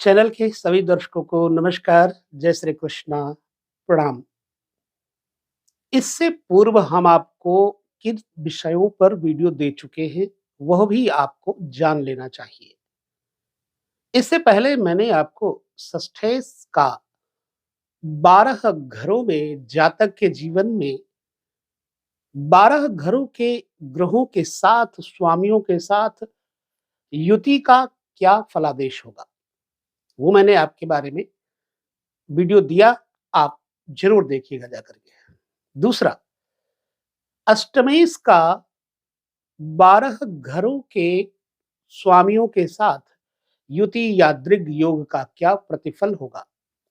Channel के सभी दर्शकों को नमस्कार, जय श्री कृष्णा, प्रणाम। इससे पूर्व हम आपको किन विषयों पर वीडियो दे चुके हैं, वह भी आपको जान लेना चाहिए। इससे पहले मैंने आपको षष्ठेश का 12 घरों में जातक के जीवन में 12 घरों के ग्रहों के साथ, स्वामियों के साथ युति का क्या फलादेश होगा, वो मैंने आपके बारे में वीडियो दिया, आप ज़रूर देखिएगा जाकर के। दूसरा, अष्टमेश का 12 घरों के स्वामियों के साथ युति या दृग योग का क्या प्रतिफल होगा,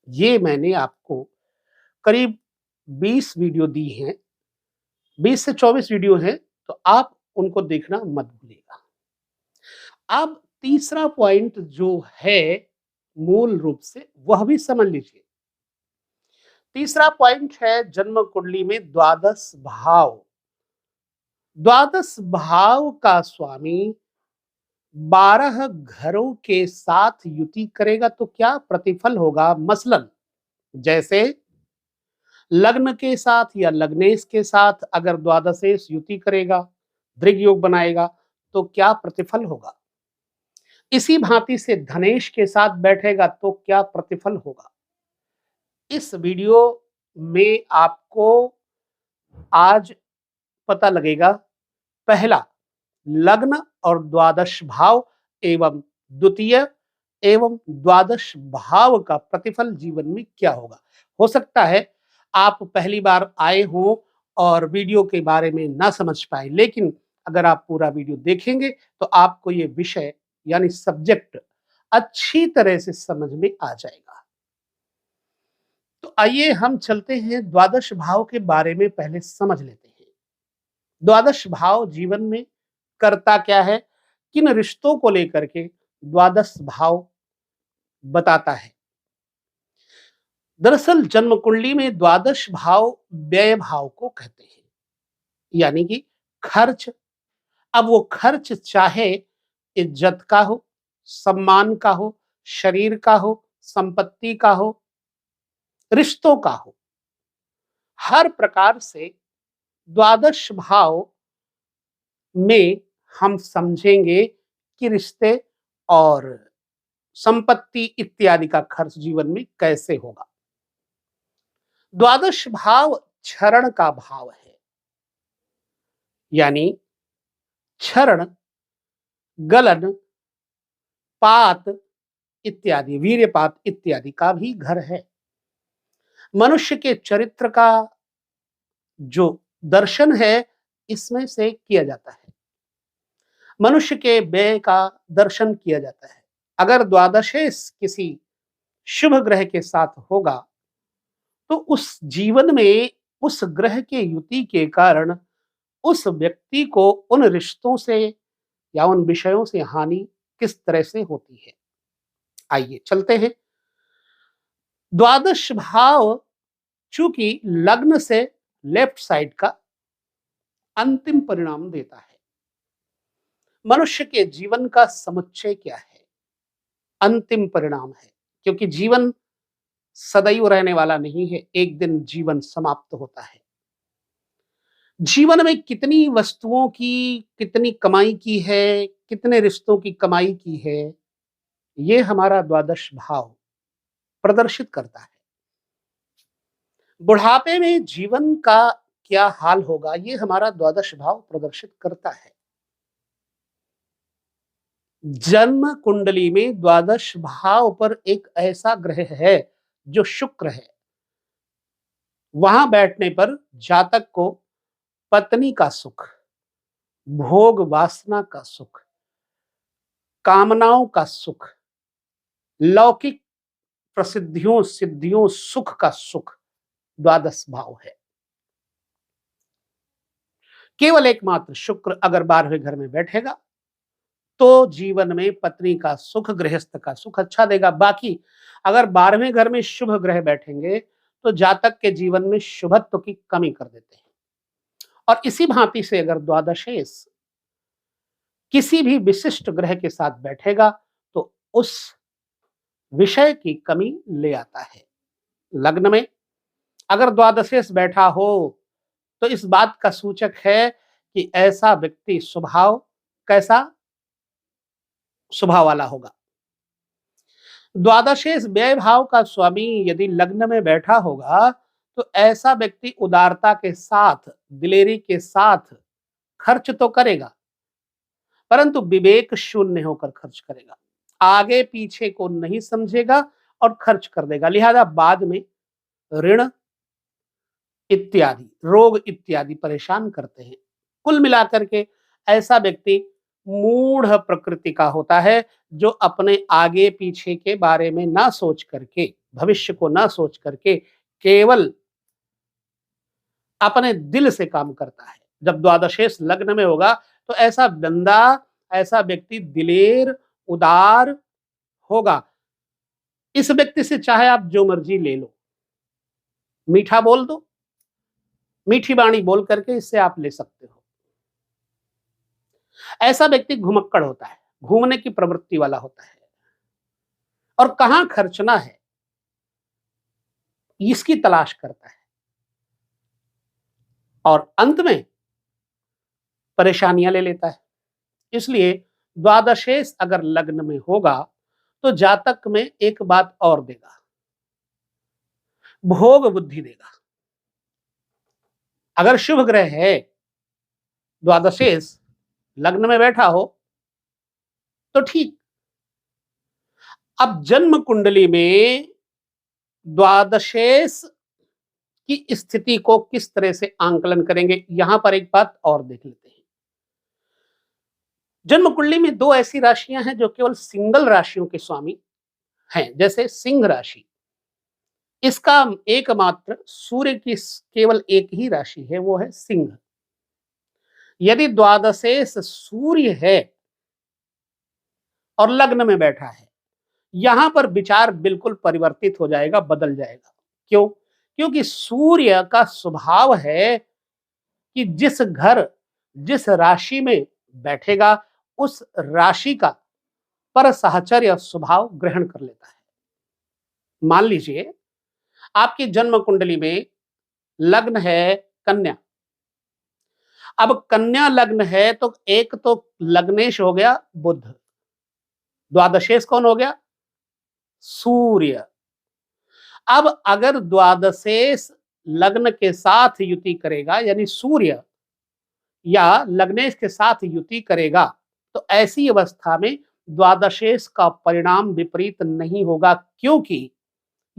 ये मैंने आपको करीब 20 वीडियो दी हैं, 20 से 24 वीडियो हैं, तो आप उनको देखना मत भूलिएगा। अब तीसरा पॉइंट जो है मूल रूप से वह भी समझ लीजिए। तीसरा पॉइंट है जन्म कुंडली में द्वादश भाव। द्वादश भाव का स्वामी 12 घरों के साथ युति करेगा तो क्या प्रतिफल होगा। मसलन जैसे लग्न के साथ या लग्नेश के साथ अगर द्वादशेश युति करेगा, दृग योग बनाएगा, तो क्या प्रतिफल होगा। इसी भांति से धनेश के साथ बैठेगा तो क्या प्रतिफल होगा। इस वीडियो में आपको आज पता लगेगा। पहला, लग्न और द्वादश भाव एवं द्वितीय एवं द्वादश भाव का प्रतिफल जीवन में क्या होगा। हो सकता है आप पहली बार आए हो और वीडियो के बारे में ना समझ पाए, लेकिन अगर आप पूरा वीडियो देखेंगे तो आपको ये विषय यानी सब्जेक्ट अच्छी तरह से समझ में आ जाएगा। तो आइए हम चलते हैं द्वादश भाव के बारे में पहले समझ लेते हैं। द्वादश भाव जीवन में करता क्या है, किन रिश्तों को लेकर के द्वादश भाव बताता है। दरअसल जन्म कुंडली में द्वादश भाव व्यय भाव को कहते हैं, यानी कि खर्च। अब वो खर्च चाहे इज्जत का हो, सम्मान का हो, शरीर का हो, संपत्ति का हो, रिश्तों का हो, हर प्रकार से द्वादश भाव में हम समझेंगे कि रिश्ते और संपत्ति इत्यादि का खर्च जीवन में कैसे होगा। द्वादश भाव क्षरण का भाव है, यानी क्षरण, गलन, पात इत्यादि, वीर्यपात इत्यादि का भी घर है। मनुष्य के चरित्र का जो दर्शन है इसमें से किया जाता है। मनुष्य के व्यय का दर्शन किया जाता है। अगर द्वादशेश किसी शुभ ग्रह के साथ होगा तो उस जीवन में उस ग्रह के युति के कारण उस व्यक्ति को उन रिश्तों से या उन विषयों से हानि किस तरह से होती है। आइए चलते हैं। द्वादश भाव चूंकि लग्न से लेफ्ट साइड का अंतिम परिणाम देता है। मनुष्य के जीवन का समुच्चय क्या है, अंतिम परिणाम है, क्योंकि जीवन सदैव रहने वाला नहीं है, एक दिन जीवन समाप्त होता है। जीवन में कितनी वस्तुओं की कितनी कमाई की है, कितने रिश्तों की कमाई की है, ये हमारा द्वादश भाव प्रदर्शित करता है। बुढ़ापे में जीवन का क्या हाल होगा, ये हमारा द्वादश भाव प्रदर्शित करता है। जन्म कुंडली में द्वादश भाव पर एक ऐसा ग्रह है जो शुक्र है। वहां बैठने पर जातक को पत्नी का सुख, भोग वासना का सुख, कामनाओं का सुख, लौकिक प्रसिद्धियों सिद्धियों सुख का सुख द्वादश भाव है। केवल एकमात्र शुक्र अगर 12वें घर में बैठेगा तो जीवन में पत्नी का सुख, गृहस्थ का सुख अच्छा देगा। बाकी अगर 12वें घर में शुभ ग्रह बैठेंगे तो जातक के जीवन में शुभत्व की कमी कर देते हैं। और इसी भांति से अगर द्वादशेश किसी भी विशिष्ट ग्रह के साथ बैठेगा तो उस विषय की कमी ले आता है। लग्न में अगर द्वादशेश बैठा हो तो इस बात का सूचक है कि ऐसा व्यक्ति कैसा स्वभाव वाला होगा। द्वादशेश व्यय भाव का स्वामी यदि लग्न में बैठा होगा तो ऐसा व्यक्ति उदारता के साथ, दिलेरी के साथ खर्च तो करेगा, परंतु विवेक शून्य होकर खर्च करेगा। आगे पीछे को नहीं समझेगा और खर्च कर देगा। लिहाजा बाद में ऋण इत्यादि, रोग इत्यादि परेशान करते हैं। कुल मिलाकर के ऐसा व्यक्ति मूढ़ प्रकृति का होता है, जो अपने आगे पीछे के बारे में ना सोच करके, भविष्य को ना सोच करके केवल अपने दिल से काम करता है। जब द्वादशेश लग्न में होगा तो ऐसा बंदा, ऐसा व्यक्ति दिलेर, उदार होगा। इस व्यक्ति से चाहे आप जो मर्जी ले लो, मीठा बोल दो, मीठी वाणी बोल करके इससे आप ले सकते हो। ऐसा व्यक्ति घुमक्कड़ होता है, घूमने की प्रवृत्ति वाला होता है और कहां खर्चना है इसकी तलाश करता है और अंत में परेशानियां ले लेता है। इसलिए द्वादशेश अगर लग्न में होगा तो जातक में एक बात और देगा, भोग बुद्धि देगा। अगर शुभ ग्रह है, द्वादशेश लग्न में बैठा हो तो ठीक। अब जन्म कुंडली में द्वादशेश की स्थिति को किस तरह से आंकलन करेंगे, यहां पर एक बात और देख लेते हैं। जन्म कुंडली में दो ऐसी राशियां हैं जो केवल सिंगल राशियों के स्वामी हैं, जैसे सिंह राशि, इसका एकमात्र सूर्य की केवल एक ही राशि है, वो है सिंह। यदि द्वादशेश सूर्य है और लग्न में बैठा है, यहां पर विचार बिल्कुल परिवर्तित हो जाएगा, बदल जाएगा। क्यों? क्योंकि सूर्य का स्वभाव है कि जिस घर, जिस राशि में बैठेगा उस राशि का पर साहचर्य स्वभाव ग्रहण कर लेता है। मान लीजिए आपकी जन्म कुंडली में लग्न है कन्या। अब कन्या लग्न है तो एक तो लग्नेश हो गया बुध, द्वादशेश कौन हो गया? सूर्य। अब अगर द्वादशेश लग्न के साथ युति करेगा, यानी सूर्य या लग्नेश के साथ युति करेगा, तो ऐसी अवस्था में द्वादशेश का परिणाम विपरीत नहीं होगा, क्योंकि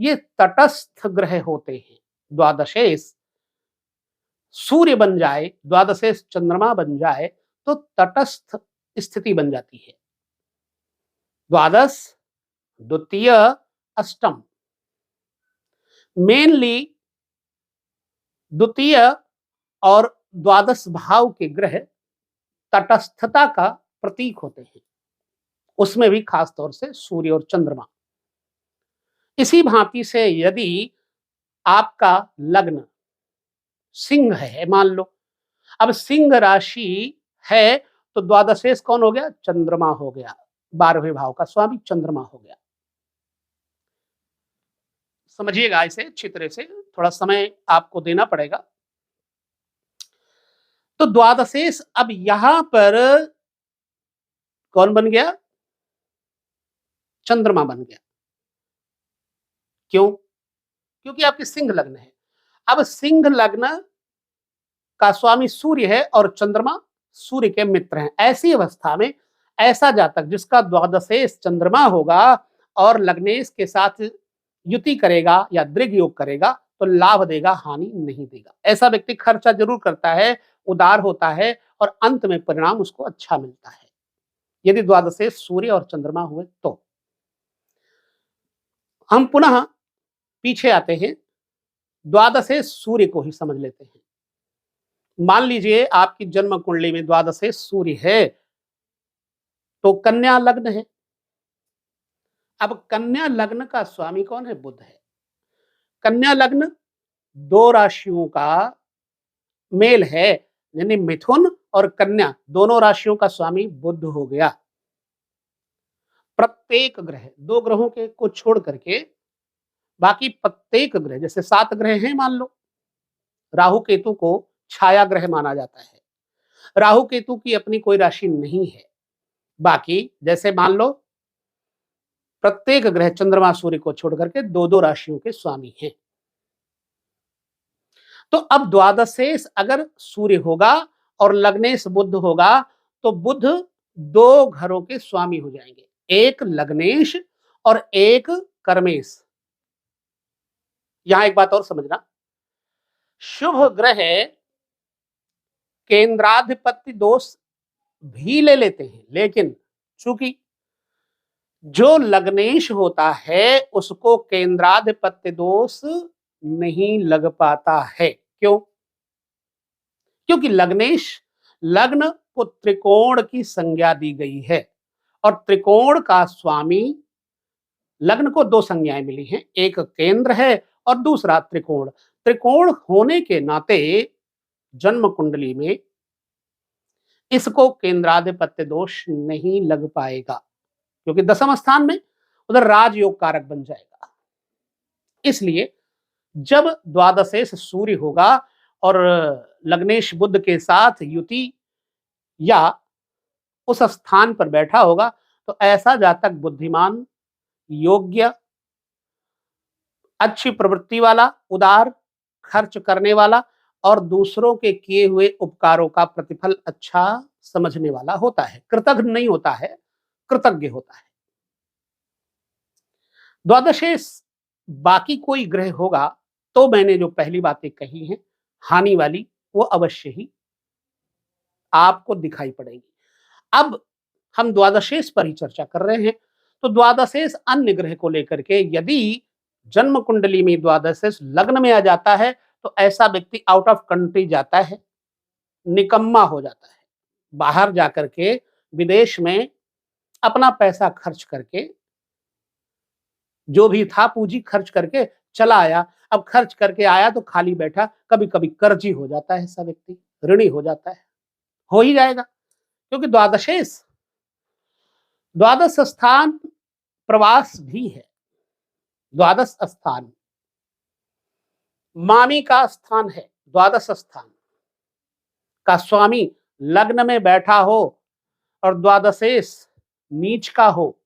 ये तटस्थ ग्रह होते हैं। द्वादशेश सूर्य बन जाए, द्वादशेश चंद्रमा बन जाए तो तटस्थ स्थिति बन जाती है। द्वादश, द्वितीय, अष्टम, मेनली द्वितीय और द्वादश भाव के ग्रह तटस्थता का प्रतीक होते हैं, उसमें भी खास तौर से सूर्य और चंद्रमा। इसी भांति से यदि आपका लग्न सिंह है, मान लो, अब सिंह राशि है तो द्वादशेश कौन हो गया? चंद्रमा हो गया, 12वें भाव का स्वामी चंद्रमा हो गया। समझिएगा इसे अच्छी तरह से, थोड़ा समय आपको देना पड़ेगा। तो द्वादशेश अब यहां पर कौन बन गया? चंद्रमा बन गया। क्यों? क्योंकि आपकी सिंह लग्न है। अब सिंह लग्न का स्वामी सूर्य है और चंद्रमा सूर्य के मित्र हैं। ऐसी अवस्था में ऐसा जातक जिसका द्वादशेश चंद्रमा होगा और लग्नेश के साथ युति करेगा या दृढ़ योग करेगा तो लाभ देगा, हानि नहीं देगा। ऐसा व्यक्ति खर्चा जरूर करता है, उदार होता है और अंत में परिणाम उसको अच्छा मिलता है, यदि द्वादशेश सूर्य और चंद्रमा हुए तो। हम पुनः पीछे आते हैं, द्वादशेश सूर्य को ही समझ लेते हैं। मान लीजिए आपकी जन्म कुंडली में द्वादशेश सूर्य है तो कन्या लग्न है। अब कन्या लग्न का स्वामी कौन है? बुध है। कन्या लग्न दो राशियों का मेल है, यानी मिथुन और कन्या दोनों राशियों का स्वामी बुध हो गया। प्रत्येक ग्रह, 2 ग्रहों के को छोड़ करके बाकी प्रत्येक ग्रह, जैसे 7 ग्रह हैं मान लो, राहु केतु को छाया ग्रह माना जाता है। राहु केतु की अपनी कोई राशि नहीं है। बाकी जैसे मान लो प्रत्येक ग्रह चंद्रमा सूर्य को छोड़ करके 2-2 राशियों के स्वामी हैं। तो अब द्वादशेश अगर सूर्य होगा और लग्नेश बुध होगा तो बुध 2 घरों के स्वामी हो जाएंगे, एक लग्नेश और एक कर्मेश। यहां एक बात और समझना, शुभ ग्रह केंद्राधिपत्य दोष भी ले लेते हैं, लेकिन चूंकि जो लग्नेश होता है उसको केंद्राधिपत्य दोष नहीं लग पाता है। क्यों? क्योंकि लग्नेश, लग्न को त्रिकोण की संज्ञा दी गई है और त्रिकोण का स्वामी, लग्न को 2 संज्ञाएं मिली हैं, एक केंद्र है और दूसरा त्रिकोण। त्रिकोण होने के नाते जन्म कुंडली में इसको केंद्राधिपत्य दोष नहीं लग पाएगा, क्योंकि 10वें स्थान में उधर राजयोग कारक बन जाएगा। इसलिए जब द्वादशेश सूर्य होगा और लग्नेश बुध के साथ युति या उस स्थान पर बैठा होगा तो ऐसा जातक बुद्धिमान, योग्य, अच्छी प्रवृत्ति वाला, उदार, खर्च करने वाला और दूसरों के किए हुए उपकारों का प्रतिफल अच्छा समझने वाला होता है। कृतज्ञ नहीं होता है, कृतज्ञ होता है। द्वादशेश बाकी कोई ग्रह होगा तो मैंने जो पहली बातें कही हैं हानि वाली, वो अवश्य ही आपको दिखाई पड़ेगी। अब हम द्वादशेश पर ही चर्चा कर रहे हैं, तो द्वादशेश अन्य ग्रह को लेकर के यदि जन्म कुंडली में द्वादशेश लग्न में आ जाता है तो ऐसा व्यक्ति आउट ऑफ कंट्री जाता है, निकम्मा हो जाता है, बाहर जाकर के विदेश में अपना पैसा खर्च करके, जो भी था पूंजी खर्च करके चला आया। अब खर्च करके आया तो खाली बैठा, कभी कभी कर्जी हो जाता है, ऐसा व्यक्ति ऋणी हो जाता है, हो ही जाएगा, क्योंकि द्वादशेश, द्वादश स्थान प्रवास भी है। द्वादश स्थान मामी का स्थान है, द्वादश स्थान का स्वामी लग्न में बैठा हो और द्वादशेश नीच का हो,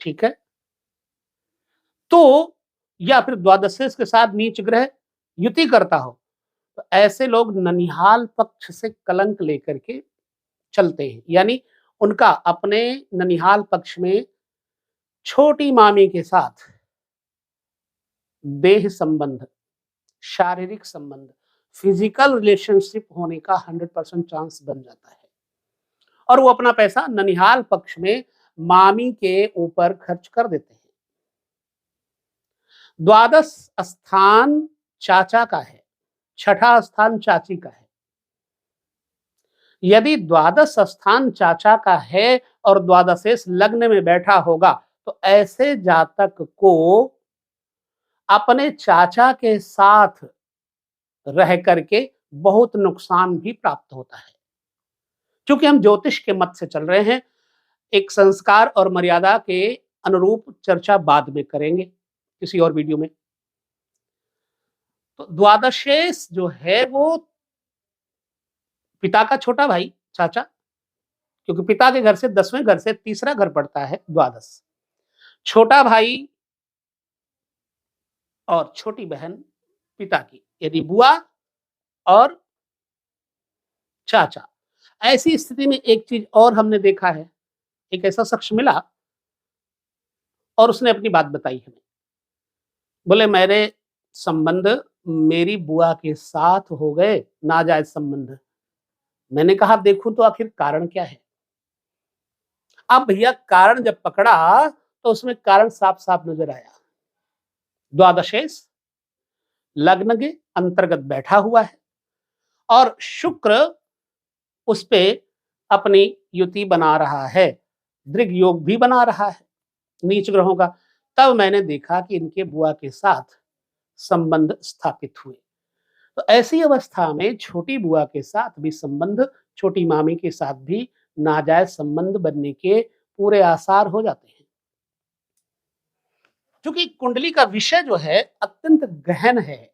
ठीक है, तो या फिर द्वादशेश के साथ नीच ग्रह युति करता हो, तो ऐसे लोग ननिहाल पक्ष से कलंक लेकर के चलते हैं। यानी उनका अपने ननिहाल पक्ष में छोटी मामी के साथ देह संबंध, शारीरिक संबंध, फिजिकल रिलेशनशिप होने का 100% चांस बन जाता है और वो अपना पैसा ननिहाल पक्ष में मामी के ऊपर खर्च कर देते हैं। द्वादश स्थान चाचा का है, छठा स्थान चाची का है। यदि द्वादश स्थान चाचा का है और द्वादशेश लग्न में बैठा होगा तो ऐसे जातक को अपने चाचा के साथ रह करके बहुत नुकसान भी प्राप्त होता है। क्योंकि हम ज्योतिष के मत से चल रहे हैं, एक संस्कार और मर्यादा के अनुरूप चर्चा बाद में करेंगे किसी और वीडियो में। तो द्वादशेश जो है वो पिता का छोटा भाई, चाचा, क्योंकि पिता के घर से 10वें घर से तीसरा घर पड़ता है द्वादश। छोटा भाई और छोटी बहन पिता की, यदि बुआ और चाचा। ऐसी स्थिति में एक चीज और हमने देखा है, एक ऐसा शख्स मिला और उसने अपनी बात बताई हमें। बोले मेरे संबंध मेरी बुआ के साथ हो गए, नाजायज संबंध। मैंने कहा देखूं तो आखिर कारण क्या है। अब भैया कारण जब पकड़ा तो उसमें कारण साफ साफ नजर आया। द्वादशेश लग्न के अंतर्गत बैठा हुआ है और शुक्र उस पे अपनी युति बना रहा है, दृग योग भी बना रहा है नीच ग्रहों का। तब मैंने देखा कि इनके बुआ के साथ संबंध स्थापित हुए। तो ऐसी अवस्था में छोटी बुआ के साथ भी संबंध, छोटी मामी के साथ भी नाजायज संबंध बनने के पूरे आसार हो जाते हैं। क्योंकि कुंडली का विषय जो है अत्यंत गहन है।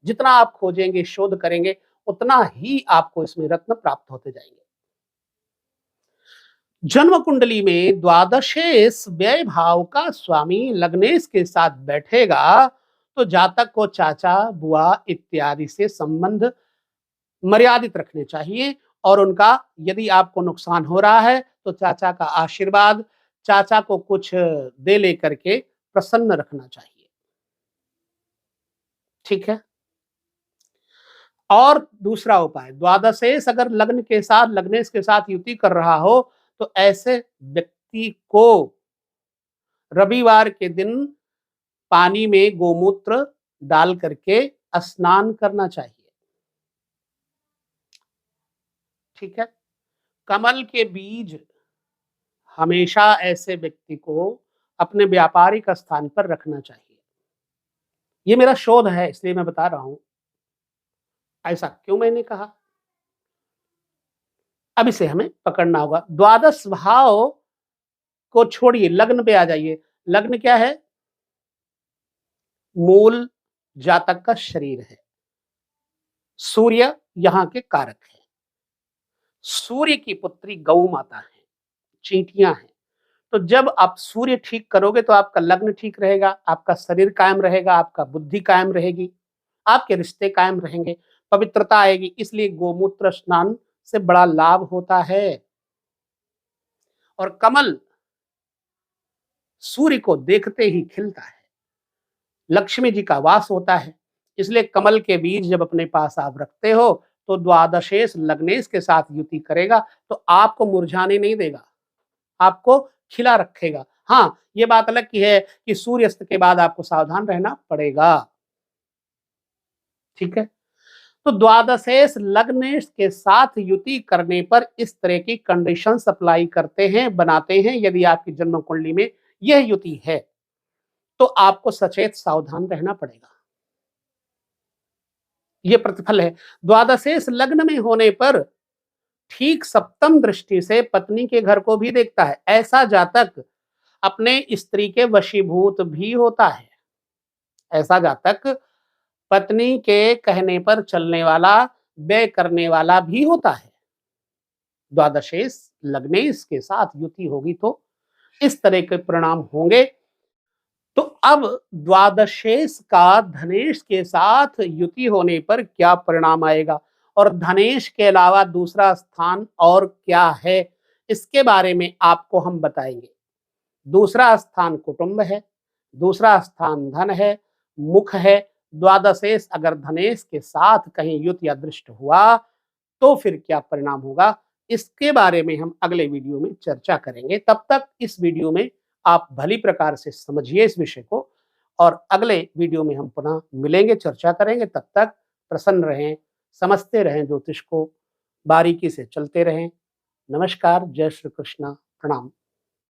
जितना आप खोजेंगे, शोध करेंगे, उतना ही आपको इसमें रत्न प्राप्त होते जाएंगे। जन्म कुंडली में द्वादशेश व्यय भाव का स्वामी लग्नेश के साथ बैठेगा तो जातक को चाचा, बुआ इत्यादि से संबंध मर्यादित रखने चाहिए, और उनका यदि आपको नुकसान हो रहा है तो चाचा का आशीर्वाद, चाचा को कुछ दे लेकर के प्रसन्न रखना चाहिए। ठीक है। और दूसरा उपाय, द्वादशेश अगर लग्नेश के साथ युति कर रहा हो तो ऐसे व्यक्ति को रविवार के दिन पानी में गोमूत्र डाल करके स्नान करना चाहिए। ठीक है। कमल के बीज हमेशा ऐसे व्यक्ति को अपने व्यापारिक स्थान पर रखना चाहिए। ये मेरा शोध है, इसलिए मैं बता रहा हूं। ऐसा क्यों मैंने कहा, अब इसे हमें पकड़ना होगा। द्वादश भाव को छोड़िए, लग्न पे आ जाइए। लग्न क्या है? मूल जातक का शरीर है। सूर्य यहाँ के कारक है। सूर्य की पुत्री गौ माता है, चींटियां हैं। तो जब आप सूर्य ठीक करोगे तो आपका लग्न ठीक रहेगा, आपका शरीर कायम रहेगा, आपका बुद्धि कायम रहेगी, आपके रिश्ते कायम रहेंगे, पवित्रता आएगी। इसलिए गोमूत्र स्नान से बड़ा लाभ होता है। और कमल सूर्य को देखते ही खिलता है, लक्ष्मी जी का वास होता है। इसलिए कमल के बीज जब अपने पास आप रखते हो तो द्वादशेश लग्नेश के साथ युति करेगा तो आपको मुरझाने नहीं देगा, आपको खिला रखेगा। हाँ, ये बात अलग की है कि सूर्यास्त के बाद आपको सावधान रहना पड़ेगा। ठीक है। तो द्वादशेश लग्नेश के साथ युति करने पर इस तरह की कंडीशंस अप्लाई करते हैं, बनाते हैं। यदि आपकी जन्म कुंडली में यह युति है तो आपको सचेत सावधान रहना पड़ेगा। यह प्रतिफल है। द्वादशेश लग्न में होने पर ठीक सप्तम दृष्टि से पत्नी के घर को भी देखता है। ऐसा जातक अपने स्त्री के वशीभूत भी होता है। ऐसा जातक पत्नी के कहने पर चलने वाला, व्यय करने वाला भी होता है। द्वादशेश लग्नेश के साथ युति होगी तो इस तरह के परिणाम होंगे। तो अब द्वादशेश का धनेश के साथ युति होने पर क्या परिणाम आएगा, और धनेश के अलावा दूसरा स्थान और क्या है, इसके बारे में आपको हम बताएंगे। दूसरा स्थान कुटुंब है, दूसरा स्थान धन है, मुख है। द्वादशेश अगर धनेश के साथ कहीं युत या दृष्ट हुआ तो फिर क्या परिणाम होगा, इसके बारे में हम अगले वीडियो में चर्चा करेंगे। तब तक इस वीडियो में आप भली प्रकार से समझिए इस विषय को, और अगले वीडियो में हम पुनः मिलेंगे, चर्चा करेंगे। तब तक प्रसन्न रहें, समझते रहें, ज्योतिष को बारीकी से चलते रहें। नमस्कार, जय श्री कृष्ण, प्रणाम।